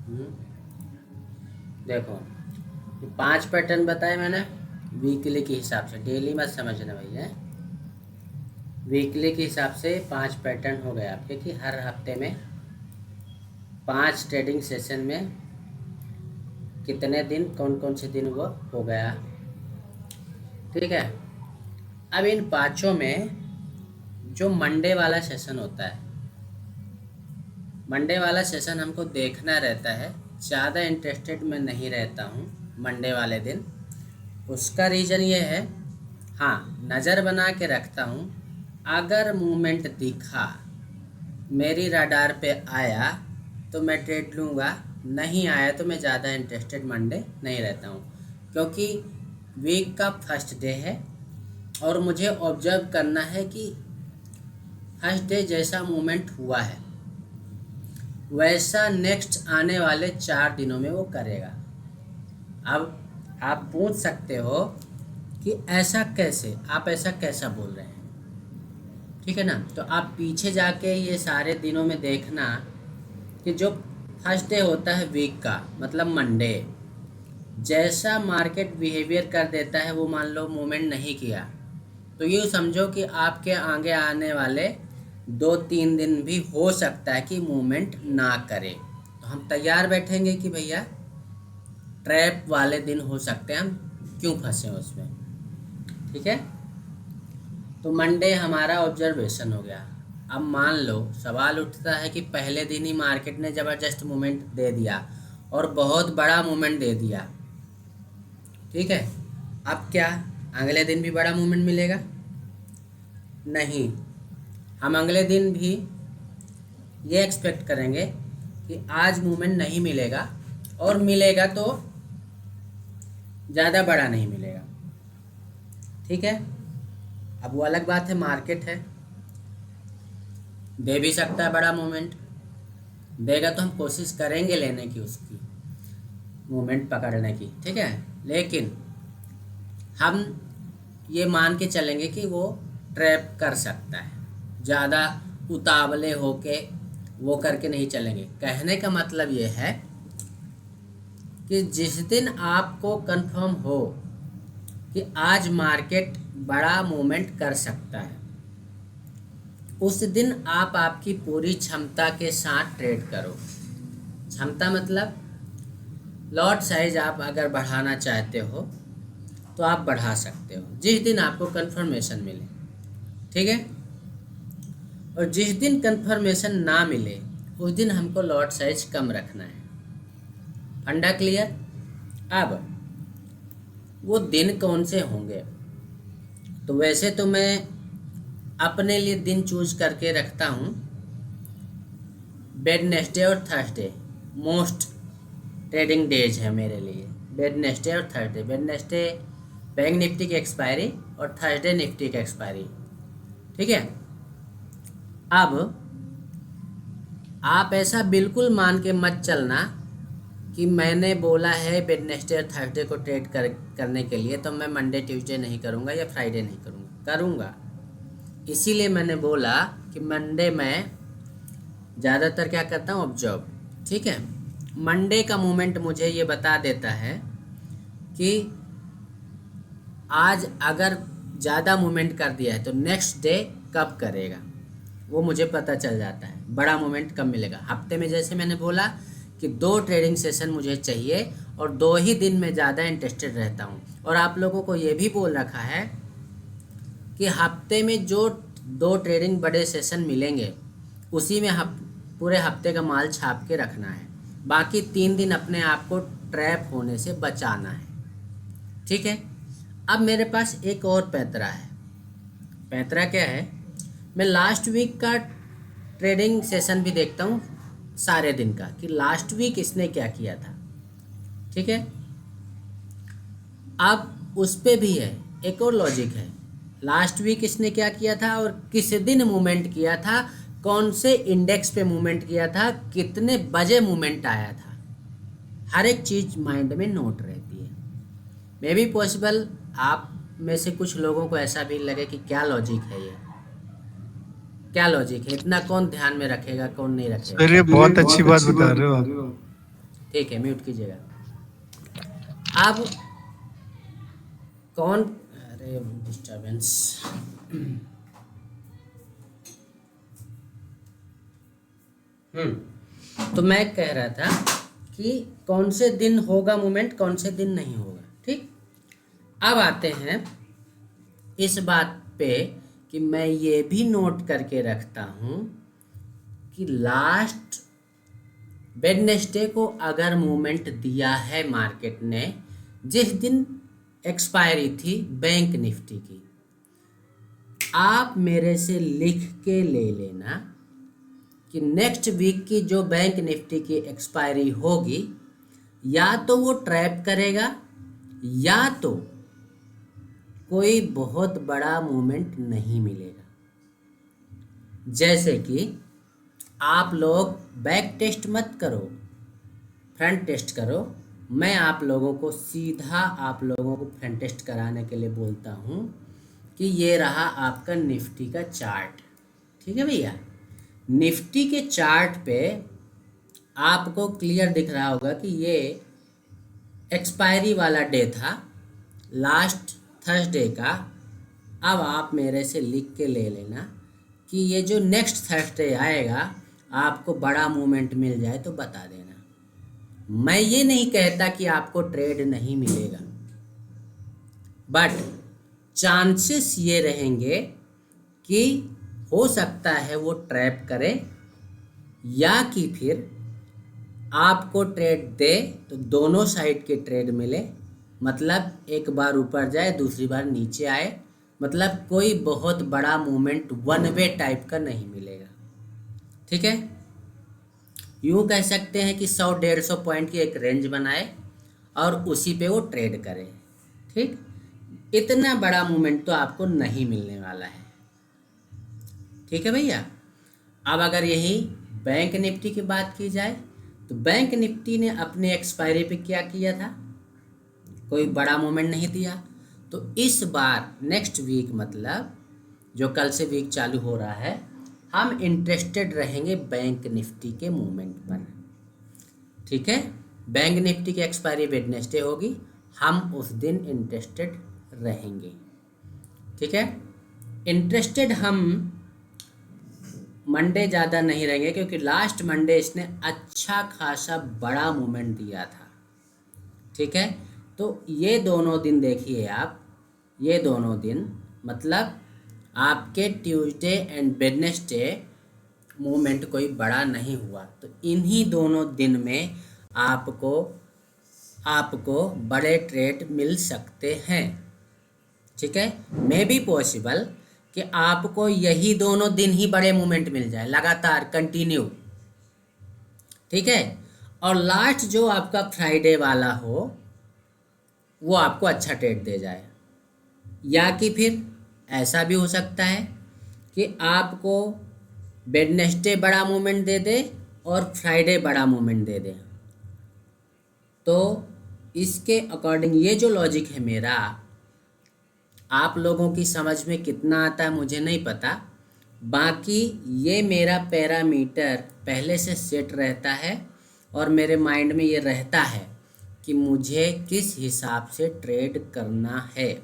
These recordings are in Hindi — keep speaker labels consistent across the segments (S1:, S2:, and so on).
S1: हम्म, देखो, ये 5 पैटर्न बताए मैंने वीकली के हिसाब से, डेली मत समझना भैया। वीकली के हिसाब से 5 पैटर्न हो गए आपके कि हर हफ्ते में 5 ट्रेडिंग सेशन में कितने दिन, कौन कौन से दिन वो हो गया। ठीक है। अब इन पाँचों में जो मंडे वाला सेशन होता है, मंडे वाला सेशन हमको देखना रहता है। ज़्यादा इंटरेस्टेड मैं नहीं रहता हूँ मंडे वाले दिन। उसका रीज़न ये है, हाँ, नज़र बना के रखता हूँ। अगर मूवमेंट दिखा, मेरी रडार पे आया तो मैं ट्रेड लूँगा, नहीं आया तो मैं ज़्यादा इंटरेस्टेड मंडे नहीं रहता हूँ। क्योंकि वीक का फर्स्ट डे है और मुझे ऑब्जर्व करना है कि फर्स्ट डे जैसा मूवमेंट हुआ है वैसा नेक्स्ट आने वाले 4 दिनों में वो करेगा। अब आप पूछ सकते हो कि ऐसा कैसे, आप ऐसा कैसा बोल रहे हैं। ठीक है ना, तो आप पीछे जाके ये सारे दिनों में देखना कि जो फर्स्ट डे होता है वीक का, मतलब मंडे, जैसा मार्केट बिहेवियर कर देता है, वो मान लो मूवमेंट नहीं किया, तो यूँ समझो कि आपके आगे आने वाले 2-3 दिन भी हो सकता है कि मूवमेंट ना करे। तो हम तैयार बैठेंगे कि भैया ट्रैप वाले दिन हो सकते हैं, हम क्यों फंसे उसमें। ठीक है, तो मंडे हमारा ऑब्जर्वेशन हो गया। अब मान लो सवाल उठता है कि पहले दिन ही मार्केट ने ज़बरदस्त मूवमेंट दे दिया और बहुत बड़ा मूवमेंट दे दिया। ठीक है, अब क्या अगले दिन भी बड़ा मूवमेंट मिलेगा? नहीं, हम अगले दिन भी ये एक्सपेक्ट करेंगे कि आज मूवमेंट नहीं मिलेगा, और मिलेगा तो ज़्यादा बड़ा नहीं मिलेगा। ठीक है, अब वो अलग बात है, मार्केट है, दे भी सकता है बड़ा मूवमेंट। देगा तो हम कोशिश करेंगे लेने की, उसकी मूवमेंट पकड़ने की। ठीक है, लेकिन हम ये मान के चलेंगे कि वो ट्रैप कर सकता है, ज़्यादा उतावले होके वो करके नहीं चलेंगे। कहने का मतलब ये है कि जिस दिन आपको कंफर्म हो कि आज मार्केट बड़ा मूवमेंट कर सकता है, उस दिन आप आपकी पूरी क्षमता के साथ ट्रेड करो। क्षमता मतलब लॉट साइज आप अगर बढ़ाना चाहते हो तो आप बढ़ा सकते हो जिस दिन आपको कंफर्मेशन मिले। ठीक है, और जिस दिन कंफर्मेशन ना मिले उस दिन हमको लॉट साइज कम रखना है। फंडा क्लियर? अब वो दिन कौन से होंगे, तो वैसे तो मैं अपने लिए दिन चूज करके रखता हूँ। वेडनेसडे और थर्सडे मोस्ट ट्रेडिंग डेज है मेरे लिए। वेडनेसडे और थर्सडे, वेडनेसडे बैंक निफ्टी की एक्सपायरी और थर्सडे निफ्टी की एक्सपायरी। ठीक है, अब आप ऐसा बिल्कुल मान के मत चलना कि मैंने बोला है वेडनेसडे और थर्सडे को ट्रेड करने के लिए, तो मैं मंडे ट्यूसडे नहीं करूँगा या फ्राइडे नहीं करूँगा। इसीलिए मैंने बोला कि मंडे मैं ज़्यादातर क्या करता हूँ, ऑब्जर्व। ठीक है, मंडे का मूवमेंट मुझे ये बता देता है कि आज अगर ज़्यादा मूवमेंट कर दिया है तो नेक्स्ट डे कब करेगा, वो मुझे पता चल जाता है। बड़ा मूवमेंट कब मिलेगा हफ्ते में, जैसे मैंने बोला कि 2 ट्रेडिंग सेशन मुझे चाहिए और 2 ही दिन में ज़्यादा इंटरेस्टेड रहता हूँ। और आप लोगों को ये भी बोल रखा है कि हफ्ते में जो 2 ट्रेडिंग बड़े सेशन मिलेंगे उसी में पूरे हफ्ते का माल छाप के रखना है। बाकी 3 दिन अपने आप को ट्रैप होने से बचाना है। ठीक है, अब मेरे पास एक और पैंतरा है। पैंतरा क्या है, मैं लास्ट वीक का ट्रेडिंग सेशन भी देखता हूँ सारे दिन का, कि लास्ट वीक इसने क्या किया था। ठीक है, अब उस पे भी है एक और लॉजिक है, लास्ट वीक इसने क्या किया था और किस दिन मूवमेंट किया था, कौन से इंडेक्स पे मूवमेंट किया था, कितने बजे मूवमेंट आया था। हर एक चीज़ माइंड में नोट रहती है। मे बी पॉसिबल आप में से कुछ लोगों को ऐसा भी लगे कि क्या लॉजिक है ये, क्या लॉजिक है, इतना कौन ध्यान में रखेगा, कौन नहीं रखेगा।
S2: सर ये
S1: सर ये
S2: बहुत
S1: बहुत
S2: अच्छी बात
S1: अच्छी बात
S2: बता रहे हो
S1: बता
S2: आप।
S1: रहे हो आप। ठीक है, म्यूट कीजिएगा। अब कौन, अरे डिस्टर्बेंस। तो मैं कह रहा था कि कौन से दिन होगा मूवमेंट, कौन से दिन नहीं होगा। ठीक, अब आते हैं इस बात पे कि मैं ये भी नोट करके रखता हूँ कि लास्ट वेडनेसडे को अगर मूवमेंट दिया है मार्केट ने, जिस दिन एक्सपायरी थी बैंक निफ्टी की, आप मेरे से लिख के ले लेना कि नेक्स्ट वीक की जो बैंक निफ्टी की एक्सपायरी होगी, या तो वो ट्रैप करेगा या तो कोई बहुत बड़ा मूवमेंट नहीं मिलेगा। जैसे कि आप लोग बैक टेस्ट मत करो, फ्रंट टेस्ट करो। मैं आप लोगों को सीधा आप लोगों को फ्रंट टेस्ट कराने के लिए बोलता हूँ कि ये रहा आपका निफ्टी का चार्ट। ठीक है भैया, निफ्टी के चार्ट पे आपको क्लियर दिख रहा होगा कि ये एक्सपायरी वाला डे था लास्ट थर्सडे का। अब आप मेरे से लिख के ले लेना कि ये जो नेक्स्ट थर्सडे आएगा आपको बड़ा मूवमेंट मिल जाए तो बता देना। मैं ये नहीं कहता कि आपको ट्रेड नहीं मिलेगा, बट चांसेस ये रहेंगे कि हो सकता है वो ट्रैप करे, या कि फिर आपको ट्रेड दे तो दोनों साइड के ट्रेड मिले, मतलब एक बार ऊपर जाए दूसरी बार नीचे आए, मतलब कोई बहुत बड़ा मूवमेंट वन वे टाइप का नहीं मिलेगा। ठीक है, यूँ कह सकते हैं कि 100-150 पॉइंट की एक रेंज बनाए और उसी पे वो ट्रेड करे। ठीक, इतना बड़ा मूवमेंट तो आपको नहीं मिलने वाला है। ठीक है भैया, अब अगर यही बैंक निफ्टी की बात की जाए तो बैंक निफ्टी ने अपने एक्सपायरी पे क्या किया था, कोई बड़ा मूवमेंट नहीं दिया। तो इस बार नेक्स्ट वीक, मतलब जो कल से वीक चालू हो रहा है, हम इंटरेस्टेड रहेंगे बैंक निफ्टी के मूवमेंट पर। ठीक है, बैंक निफ्टी की एक्सपायरी वेडनेसडे होगी, हम उस दिन इंटरेस्टेड रहेंगे। ठीक है, इंटरेस्टेड हम मंडे ज़्यादा नहीं रहेंगे क्योंकि लास्ट मंडे इसने अच्छा खासा बड़ा मूवमेंट दिया था। ठीक है, तो ये दोनों दिन देखिए आप, ये दोनों दिन मतलब आपके ट्यूसडे एंड वेडनेसडे मूवमेंट कोई बड़ा नहीं हुआ, तो इन्हीं दोनों दिन में आपको बड़े ट्रेड मिल सकते हैं। ठीक है, मे बी पॉसिबल कि आपको यही दोनों दिन ही बड़े मूवमेंट मिल जाए लगातार कंटिन्यू। ठीक है, और लास्ट जो आपका फ्राइडे वाला हो वो आपको अच्छा ट्रेड दे जाए, या कि फिर ऐसा भी हो सकता है कि आपको वेडनेसडे बड़ा मूवमेंट दे दे और फ्राइडे बड़ा मूवमेंट दे दे। तो इसके अकॉर्डिंग ये जो लॉजिक है मेरा, आप लोगों की समझ में कितना आता है मुझे नहीं पता, बाकी ये मेरा पैरामीटर पहले से सेट रहता है और मेरे माइंड में ये रहता है कि मुझे किस हिसाब से ट्रेड करना है।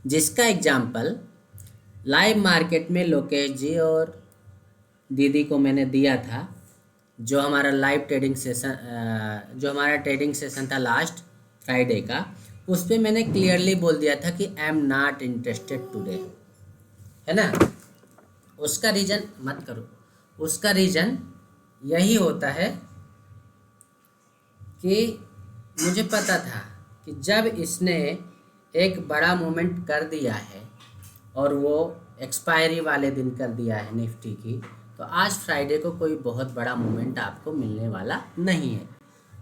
S1: जिसका एग्जाम्पल लाइव मार्केट में लोकेश जी और दीदी को मैंने दिया था, जो हमारा लाइव ट्रेडिंग सेशन, जो हमारा ट्रेडिंग सेशन था लास्ट फ्राइडे का, उस पर मैंने क्लियरली बोल दिया था कि I am not interested today, है ना। उसका रीज़न मत करो, उसका रीज़न यही होता है कि मुझे पता था कि जब इसने एक बड़ा मूवमेंट कर दिया है और वो एक्सपायरी वाले दिन कर दिया है निफ्टी की, तो आज फ्राइडे को कोई बहुत बड़ा मूवमेंट आपको मिलने वाला नहीं है।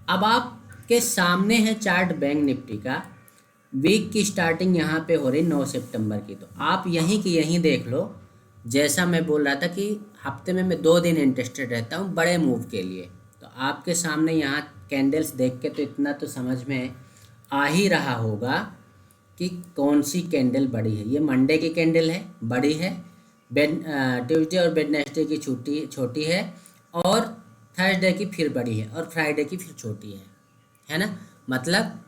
S1: अब आपके सामने है चार्ट बैंक निफ्टी का, वीक की स्टार्टिंग यहाँ पे हो रही 9 सितंबर की, तो आप यहीं की यहीं देख लो। जैसा मैं बोल रहा था कि हफ्ते में मैं 2 दिन इंटरेस्टेड रहता हूँ बड़े मूव के लिए, तो आपके सामने यहाँ कैंडल्स देख के तो इतना तो समझ में आ ही रहा होगा कि कौन सी कैंडल बड़ी है। ये मंडे की कैंडल है, बड़ी है, ट्यूसडे और वेडनेसडे की छोटी है, और थर्सडे की फिर बड़ी है और फ्राइडे की फिर छोटी है ना। मतलब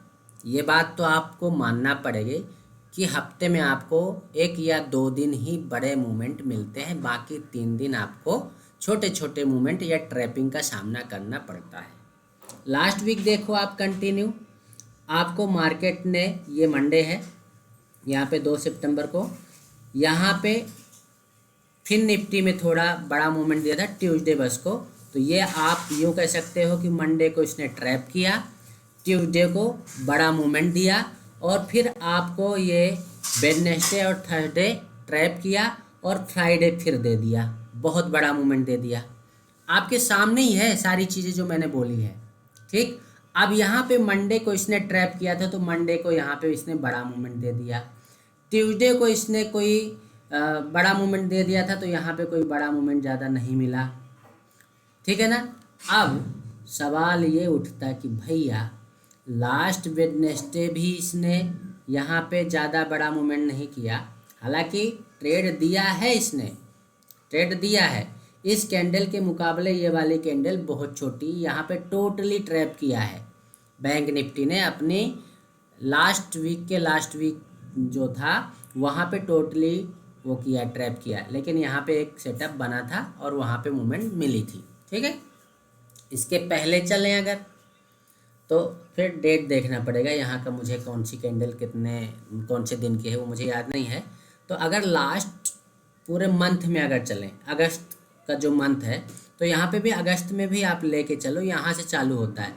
S1: ये बात तो आपको मानना पड़ेगी कि हफ्ते में आपको 1 या 2 दिन ही बड़े मूवमेंट मिलते हैं, बाकी 3 दिन आपको छोटे छोटे मूवमेंट या ट्रैपिंग का सामना करना पड़ता है। लास्ट वीक देखो आप कंटिन्यू, आपको मार्केट ने, ये मंडे है यहाँ पे 2 सितंबर को, यहाँ पे फिर निफ्टी में थोड़ा बड़ा मूवमेंट दिया था ट्यूसडे बस को। तो ये आप यूँ कह सकते हो कि मंडे को इसने ट्रैप किया, ट्यूसडे को बड़ा मूवमेंट दिया, और फिर आपको ये वेडनेसडे और थर्सडे ट्रैप किया, और फ्राइडे फिर दे दिया, बहुत बड़ा मूवमेंट दे दिया। आपके सामने ही है सारी चीज़ें जो मैंने बोली है, ठीक। अब यहाँ पे मंडे को इसने ट्रैप किया था, तो मंडे को यहाँ पे इसने बड़ा मूवमेंट दे दिया। ट्यूसडे को इसने कोई बड़ा मूवमेंट दे दिया था, तो यहाँ पे कोई बड़ा मूवमेंट ज़्यादा नहीं मिला, ठीक है ना। अब सवाल ये उठता कि भैया लास्ट वेडनेसडे भी इसने यहाँ पे ज़्यादा बड़ा मूवमेंट नहीं किया, हालांकि ट्रेड दिया है, इसने ट्रेड दिया है। इस कैंडल के मुकाबले ये वाली कैंडल बहुत छोटी, यहाँ पे टोटली ट्रैप किया है बैंक निफ्टी ने अपनी लास्ट वीक जो था वहाँ पे टोटली वो किया, ट्रैप किया। लेकिन यहाँ पे एक सेटअप बना था और वहाँ पे मूवमेंट मिली थी, ठीक है। इसके पहले चलें अगर, तो फिर डेट देखना पड़ेगा यहाँ का, मुझे कौन सी कैंडल कौन से दिन की है वो मुझे याद नहीं है। तो अगर लास्ट पूरे मंथ में अगर चलें, अगस्त का जो मंथ है, तो यहाँ पे भी अगस्त में भी आप लेके चलो, यहाँ से चालू होता है।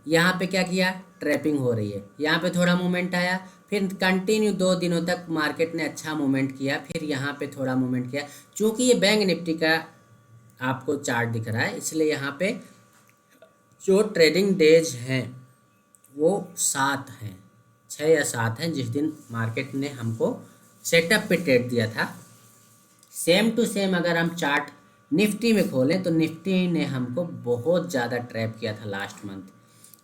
S1: यहाँ पे क्या किया, ट्रैपिंग हो रही है, यहाँ पे थोड़ा मूवमेंट आया, फिर कंटिन्यू 2 दिनों तक मार्केट ने अच्छा मूवमेंट किया, फिर यहाँ पे थोड़ा मूवमेंट किया। चूँकि ये बैंक निफ्टी का आपको चार्ट दिख रहा है, इसलिए यहाँ पे जो ट्रेडिंग डेज हैं वो 7 हैं, 6 या 7 हैं, जिस दिन मार्केट ने हमको सेटअप पे ट्रेड दिया था। सेम टू सेम अगर हम चार्ट निफ्टी में खोलें, तो निफ्टी ने हमको बहुत ज़्यादा ट्रैप किया था लास्ट मंथ,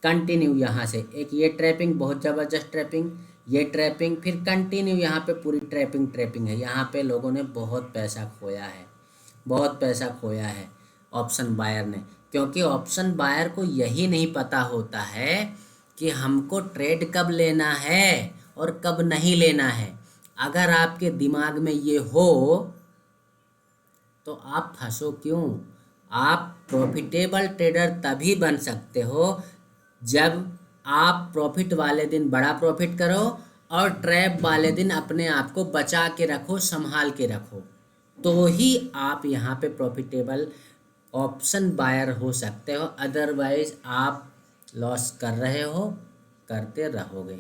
S1: कंटिन्यू यहाँ से एक ये ट्रैपिंग, बहुत ज़बरदस्त ट्रैपिंग, ये ट्रैपिंग, फिर कंटिन्यू यहाँ पे पूरी ट्रैपिंग है। यहाँ पे लोगों ने बहुत पैसा खोया है, बहुत पैसा खोया है ऑप्शन बायर ने, क्योंकि ऑप्शन बायर को यही नहीं पता होता है कि हमको ट्रेड कब लेना है और कब नहीं लेना है। अगर आपके दिमाग में ये हो तो आप फंसो क्यों। आप प्रॉफिटेबल ट्रेडर तभी बन सकते हो जब आप प्रॉफिट वाले दिन बड़ा प्रॉफिट करो और ट्रैप वाले दिन अपने आप को बचा के रखो, संभाल के रखो, तो ही आप यहाँ पे प्रॉफिटेबल ऑप्शन बायर हो सकते हो। अदरवाइज आप लॉस कर रहे हो, करते रहोगे,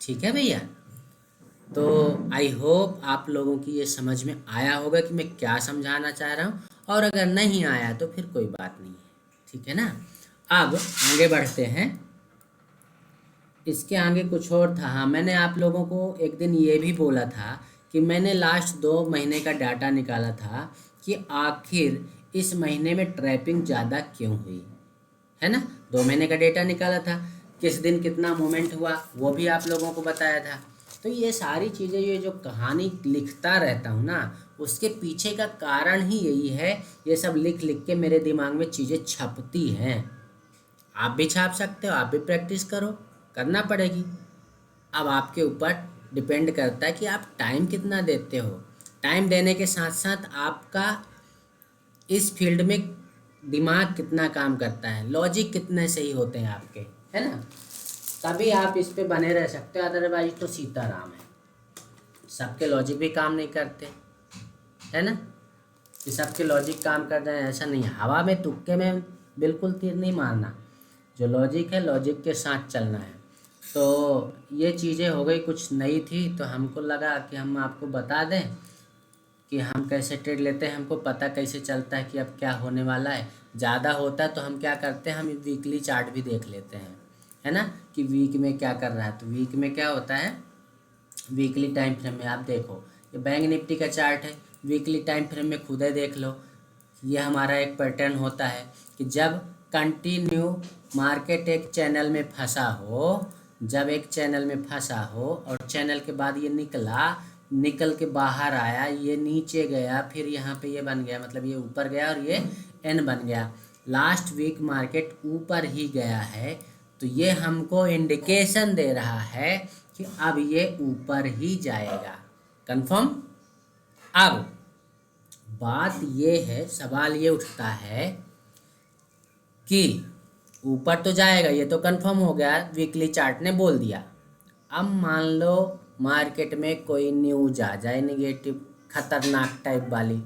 S1: ठीक है भैया। तो आई होप आप लोगों की ये समझ में आया होगा कि मैं क्या समझाना चाह रहा हूँ, और अगर नहीं आया तो फिर कोई बात नहीं है, ठीक है ना। अब आगे बढ़ते हैं, इसके आगे कुछ और था। हाँ, मैंने आप लोगों को एक दिन ये भी बोला था कि मैंने लास्ट 2 महीने का डाटा निकाला था कि आखिर इस महीने में ट्रैपिंग ज़्यादा क्यों हुई, है ना। 2 महीने का डेटा निकाला था, किस दिन कितना मूवमेंट हुआ वो भी आप लोगों को बताया था। तो ये सारी चीज़ें, ये जो कहानी लिखता रहता हूँ ना, उसके पीछे का कारण ही यही है। ये सब लिख लिख के मेरे दिमाग में चीज़ें छपती हैं। आप भी छाप सकते हो, आप भी प्रैक्टिस करो, करना पड़ेगी। अब आपके ऊपर डिपेंड करता है कि आप टाइम कितना देते हो। टाइम देने के साथ साथ आपका इस फील्ड में दिमाग कितना काम करता है, लॉजिक कितने सही होते हैं आपके, है ना। तभी आप इस पे बने रह सकते हो, अदरवाइज तो सीताराम है। सबके लॉजिक भी काम नहीं करते, है ना, कि सबके लॉजिक काम कर रहे हैं, ऐसा नहीं है। हवा में तुक्के में बिल्कुल तीर नहीं मारना, जो लॉजिक है लॉजिक के साथ चलना है। तो ये चीज़ें हो गई, कुछ नई थी, तो हमको लगा कि हम आपको बता दें कि हम कैसे ट्रेड लेते हैं, हमको पता कैसे चलता है कि अब क्या होने वाला है। ज़्यादा होता है तो हम क्या करते हैं, हम वीकली चार्ट भी देख लेते हैं, है ना, कि वीक में क्या कर रहा है। तो वीक में क्या होता है, वीकली टाइम फ्रेम में आप देखो, ये बैंक निफ्टी का चार्ट है, वीकली टाइम फ्रेम में खुद ही देख लो। ये हमारा एक पैटर्न होता है कि जब कंटिन्यू मार्केट एक चैनल में फंसा हो, जब एक चैनल में फंसा हो और चैनल के बाद ये निकल के बाहर आया, ये नीचे गया, फिर यहाँ पे ये बन गया, मतलब ये ऊपर गया और ये एन बन गया, लास्ट वीक मार्केट ऊपर ही गया है, तो ये हमको इंडिकेशन दे रहा है कि अब ये ऊपर ही जाएगा। कंफर्म। अब बात ये है, सवाल ये उठता है कि ऊपर तो जाएगा, ये तो कंफर्म हो गया, वीकली चार्ट ने बोल दिया। अब मान लो मार्केट में कोई न्यूज आ जाए निगेटिव, खतरनाक टाइप वाली,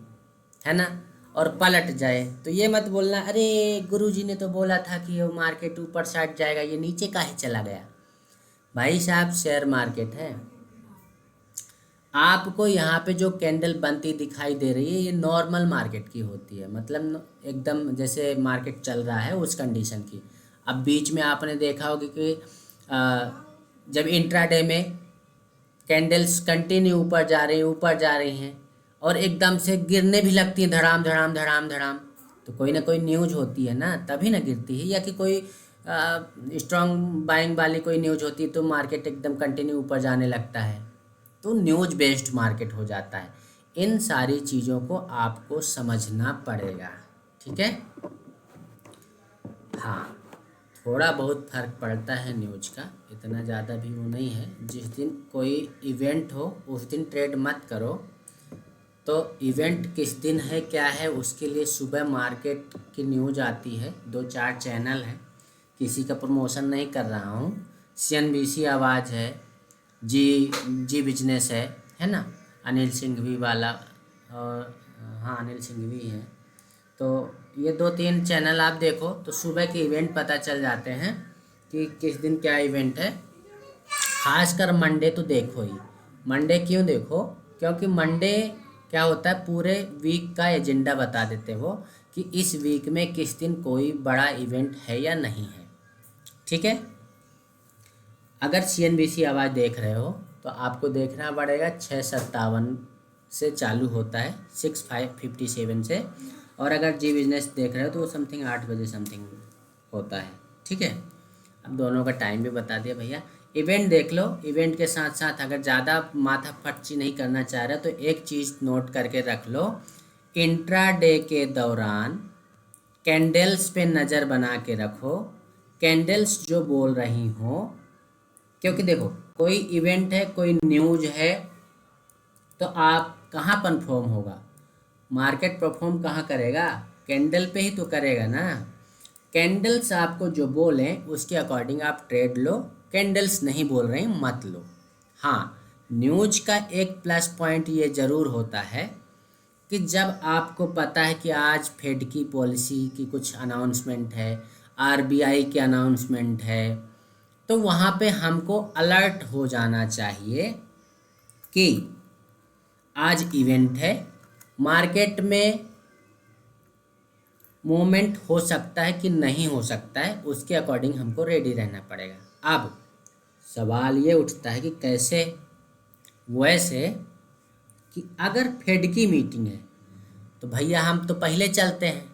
S1: है ना, और पलट जाए, तो ये मत बोलना अरे गुरुजी ने तो बोला था कि वो मार्केट ऊपर साइड जाएगा, ये नीचे काहे चला गया। भाई साहब शेयर मार्केट है, आपको यहाँ पे जो कैंडल बनती दिखाई दे रही है ये नॉर्मल मार्केट की होती है, मतलब एकदम जैसे मार्केट चल रहा है उस कंडीशन की। अब बीच में आपने देखा होगा कि जब इंट्राडे में कैंडल्स कंटिन्यू ऊपर जा रही हैं और एकदम से गिरने भी लगती हैं, धड़ाम धड़ाम धड़ाम धड़ाम, तो कोई ना कोई न्यूज होती है ना, तभी ना गिरती है। या कि कोई स्ट्रॉन्ग बाइंग वाली कोई न्यूज होती है तो मार्केट एकदम कंटिन्यू ऊपर जाने लगता है, तो न्यूज बेस्ड मार्केट हो जाता है। इन सारी चीज़ों को आपको समझना पड़ेगा, ठीक है। हाँ, थोड़ा बहुत फ़र्क पड़ता है न्यूज का, इतना ज़्यादा भी वो नहीं है। जिस दिन कोई इवेंट हो उस दिन ट्रेड मत करो। तो इवेंट किस दिन है क्या है उसके लिए सुबह मार्केट की न्यूज आती है, 2-4 चैनल हैं, किसी का प्रमोशन नहीं कर रहा हूँ। CNBC आवाज़ है, जी बिजनेस है ना, अनिल सिंघवी वाला, और हाँ अनिल सिंघवी हैं। तो ये 2-3 चैनल आप देखो तो सुबह के इवेंट पता चल जाते हैं कि किस दिन क्या इवेंट है। खासकर मंडे तो देखो ही। मंडे क्यों देखो, क्योंकि मंडे क्या होता है, पूरे वीक का एजेंडा बता देते हो कि इस वीक में किस दिन कोई बड़ा इवेंट है या नहीं है, ठीक है। अगर CNBC आवाज़ देख रहे हो तो आपको देखना पड़ेगा 6:57 से चालू होता है, 6:57 से। और अगर जी बिजनेस देख रहे हो तो वो समथिंग 8 बजे समथिंग होता है, ठीक है। अब दोनों का टाइम भी बता दिया भैया। इवेंट देख लो, इवेंट के साथ साथ अगर ज़्यादा माथा फटची नहीं करना चाह रहे तो एक चीज़ नोट करके रख लो, इंट्राडे के दौरान कैंडल्स पे नज़र बना के रखो, कैंडल्स जो बोल रही हो। क्योंकि देखो कोई इवेंट है, कोई न्यूज है, तो आप कहाँ परफॉर्म होगा, मार्केट परफॉर्म कहाँ करेगा, कैंडल पे ही तो करेगा ना। कैंडल्स आपको जो बोलें उसके अकॉर्डिंग आप ट्रेड लो, कैंडल्स नहीं बोल रहे हैं मत लो। हाँ, न्यूज का एक प्लस पॉइंट ये ज़रूर होता है कि जब आपको पता है कि आज फेड की पॉलिसी की कुछ अनाउंसमेंट है, RBI की अनाउंसमेंट है, तो वहाँ पे हमको अलर्ट हो जाना चाहिए कि आज इवेंट है, मार्केट में मूवमेंट हो सकता है कि नहीं हो सकता है, उसके अकॉर्डिंग हमको रेडी रहना पड़ेगा। अब सवाल ये उठता है कि कैसे, वैसे कि अगर फेड की मीटिंग है तो भैया हम तो पहले चलते हैं,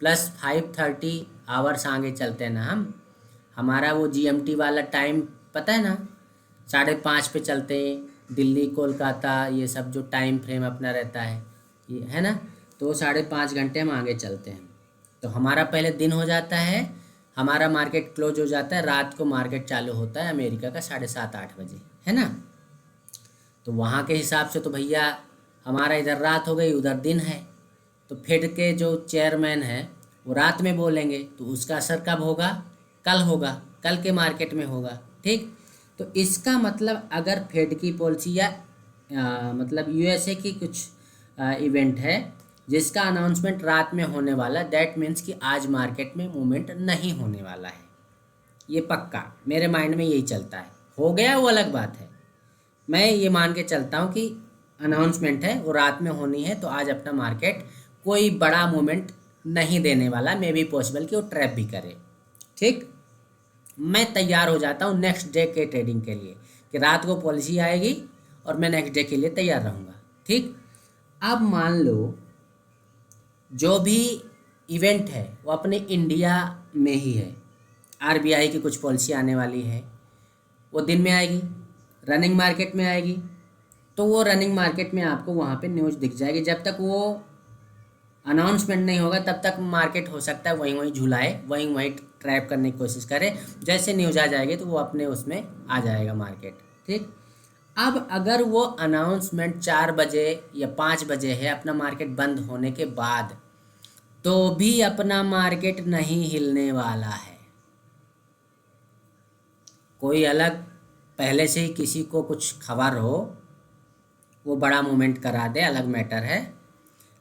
S1: +5:30 आवर्स आगे चलते हैं ना हम। हमारा वो GMT वाला टाइम पता है ना, 5:30 पे चलते हैं। दिल्ली कोलकाता ये सब जो टाइम फ्रेम अपना रहता है ये है ना, तो वो 5.5 घंटे हम आगे चलते हैं। तो हमारा पहले दिन हो जाता है, हमारा मार्केट क्लोज हो जाता है, रात को मार्केट चालू होता है अमेरिका का 7:30-8 बजे, है ना। तो वहाँ के हिसाब से तो भैया हमारा इधर रात हो गई, उधर दिन है। तो फेड के जो चेयरमैन हैं वो रात में बोलेंगे, तो उसका असर कब होगा, कल होगा, कल के मार्केट में होगा, ठीक। तो इसका मतलब अगर फेड की पॉलिसी या मतलब USA की कुछ इवेंट है जिसका अनाउंसमेंट रात में होने वाला, दैट मीन्स कि आज मार्केट में मूवमेंट नहीं होने वाला है। ये पक्का मेरे माइंड में यही चलता है। हो गया वो अलग बात है, मैं ये मान के चलता हूँ कि अनाउंसमेंट है वो रात में होनी है, तो आज अपना मार्केट कोई बड़ा मूवमेंट नहीं देने वाला, मे बी पॉसिबल कि वो ट्रैप भी करे, ठीक। मैं तैयार हो जाता हूँ नेक्स्ट डे के ट्रेडिंग के लिए कि रात को पॉलिसी आएगी और मैं नेक्स्ट डे के लिए तैयार रहूँगा, ठीक। अब मान लो जो भी इवेंट है वो अपने इंडिया में ही है, RBI की कुछ पॉलिसी आने वाली है, वो दिन में आएगी, रनिंग मार्केट में आएगी, तो वो रनिंग मार्केट में आपको वहाँ पे न्यूज़ दिख जाएगी। जब तक वो अनाउंसमेंट नहीं होगा तब तक मार्केट हो सकता है वहीं वहीं झुलाए, वहीं वहीं ट्रैप करने की कोशिश करे। जैसे न्यूज़ आ जाएगी तो वो अपने उसमें आ जाएगा मार्केट। ठीक। अब अगर वो अनाउंसमेंट 4 बजे या 5 बजे है अपना मार्केट बंद होने के बाद, तो भी अपना मार्केट नहीं हिलने वाला है। कोई अलग पहले से ही किसी को कुछ खबर हो, वो बड़ा मूवमेंट करा दे, अलग मैटर है।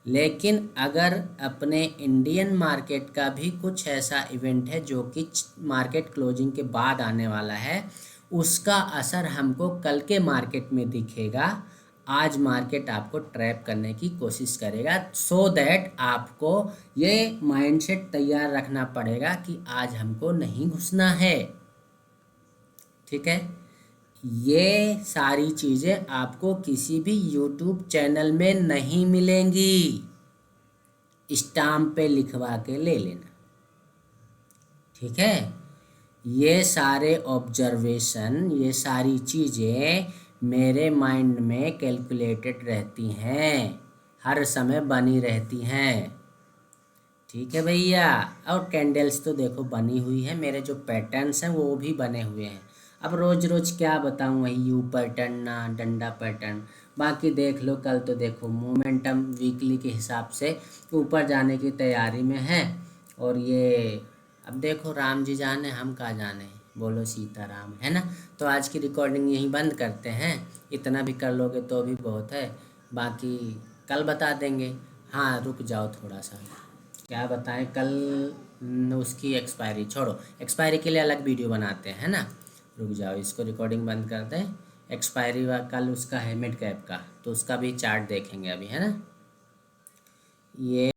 S1: लेकिन अगर अपने इंडियन मार्केट का भी कुछ ऐसा इवेंट है जो कि मार्केट क्लोजिंग के बाद आने वाला है, उसका असर हमको कल के मार्केट में दिखेगा। आज मार्केट आपको ट्रैप करने की कोशिश करेगा, सो दैट आपको ये माइंडसेट तैयार रखना पड़ेगा कि आज हमको नहीं घुसना है। ठीक है। ये सारी चीज़ें आपको किसी भी यूट्यूब चैनल में नहीं मिलेंगी। स्टाम्प पे लिखवा के ले लेना। ठीक है। ये सारे ऑब्जर्वेशन, ये सारी चीज़ें मेरे माइंड में कैलकुलेटेड रहती हैं, हर समय बनी रहती हैं। ठीक है भैया। और कैंडल्स तो देखो बनी हुई है, मेरे जो पैटर्न्स हैं वो भी बने हुए हैं। अब रोज़ रोज़ क्या बताऊँ, वही यू पैटर्न ना डंडा पैटर्न। बाकी देख लो, कल तो देखो मोमेंटम वीकली के हिसाब से ऊपर जाने की तैयारी में है। और ये अब देखो, राम जी जाने हम कहाँ जाने, बोलो सीताराम, है ना। तो आज की रिकॉर्डिंग यहीं बंद करते हैं। इतना भी कर लोगे तो भी बहुत है, बाकी कल बता देंगे। हाँ रुक जाओ थोड़ा सा, क्या बताएं कल। उसकी एक्सपायरी छोड़ो, एक्सपायरी के लिए अलग वीडियो बनाते हैं ना। रुक जाओ, इसको रिकॉर्डिंग बंद कर दें। एक्सपायरी वा कल उसका है मिड कैप का, तो उसका भी चार्ट देखेंगे अभी, है ना। ये